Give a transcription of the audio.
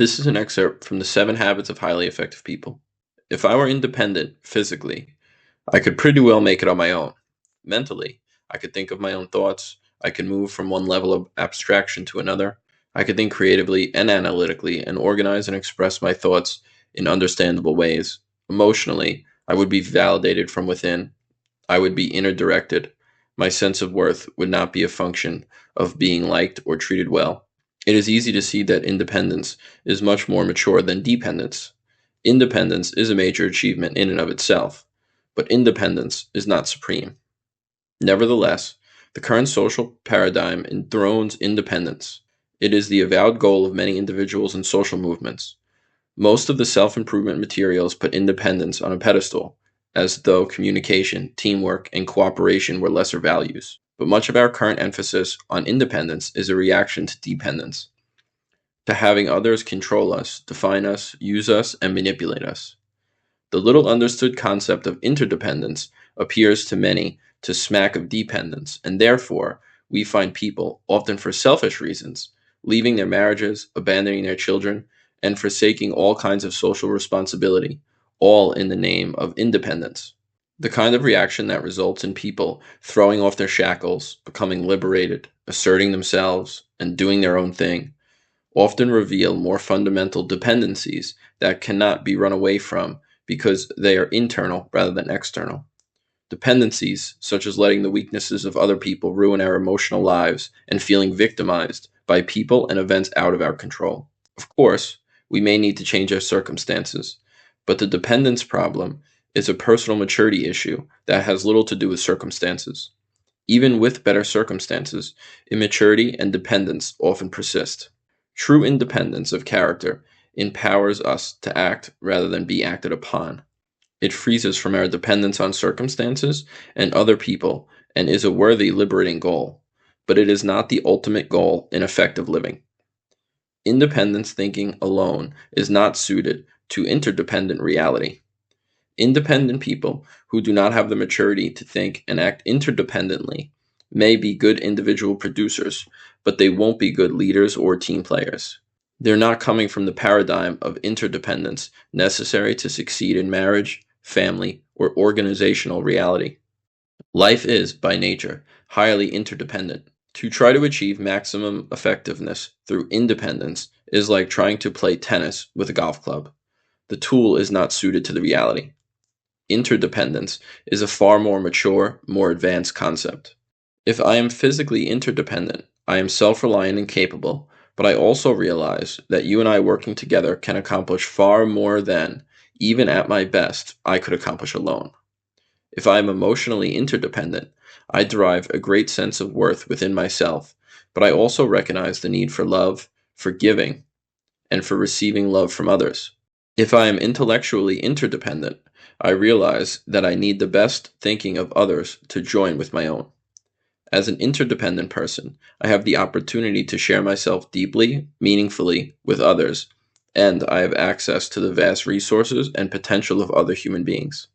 This is an excerpt from the 7 Habits of Highly Effective People. If I were independent physically, I could pretty well make it on my own. Mentally, I could think of my own thoughts. I could move from one level of abstraction to another. I could think creatively and analytically and organize and express my thoughts in understandable ways. Emotionally, I would be validated from within. I would be inner directed. My sense of worth would not be a function of being liked or treated well. It is easy to see that independence is much more mature than dependence. Independence is a major achievement in and of itself, but independence is not supreme. Nevertheless, the current social paradigm enthrones independence. It is the avowed goal of many individuals and social movements. Most of the self-improvement materials put independence on a pedestal, as though communication, teamwork, and cooperation were lesser values. But much of our current emphasis on independence is a reaction to dependence, to having others control us, define us, use us, and manipulate us. The little understood concept of interdependence appears to many to smack of dependence, and therefore we find people, often for selfish reasons, leaving their marriages, abandoning their children, and forsaking all kinds of social responsibility, all in the name of independence. The kind of reaction that results in people throwing off their shackles, becoming liberated, asserting themselves, and doing their own thing, often reveal more fundamental dependencies that cannot be run away from because they are internal rather than external. Dependencies such as letting the weaknesses of other people ruin our emotional lives and feeling victimized by people and events out of our control. Of course, we may need to change our circumstances, but the dependence problem is a personal maturity issue that has little to do with circumstances. Even with better circumstances, immaturity and dependence often persist. True independence of character empowers us to act rather than be acted upon. It frees us from our dependence on circumstances and other people and is a worthy, liberating goal, but it is not the ultimate goal in effective living. Independence thinking alone is not suited to interdependent reality. Independent people who do not have the maturity to think and act interdependently may be good individual producers, but they won't be good leaders or team players. They're not coming from the paradigm of interdependence necessary to succeed in marriage, family, or organizational reality. Life is, by nature, highly interdependent. To try to achieve maximum effectiveness through independence is like trying to play tennis with a golf club. The tool is not suited to the reality. Interdependence is a far more mature, more advanced concept. If I am physically interdependent, I am self-reliant and capable, but I also realize that you and I working together can accomplish far more than, even at my best, I could accomplish alone. If I am emotionally interdependent, I derive a great sense of worth within myself, but I also recognize the need for love, for giving, and for receiving love from others. If I am intellectually interdependent, I realize that I need the best thinking of others to join with my own. As an interdependent person, I have the opportunity to share myself deeply, meaningfully with others, and I have access to the vast resources and potential of other human beings.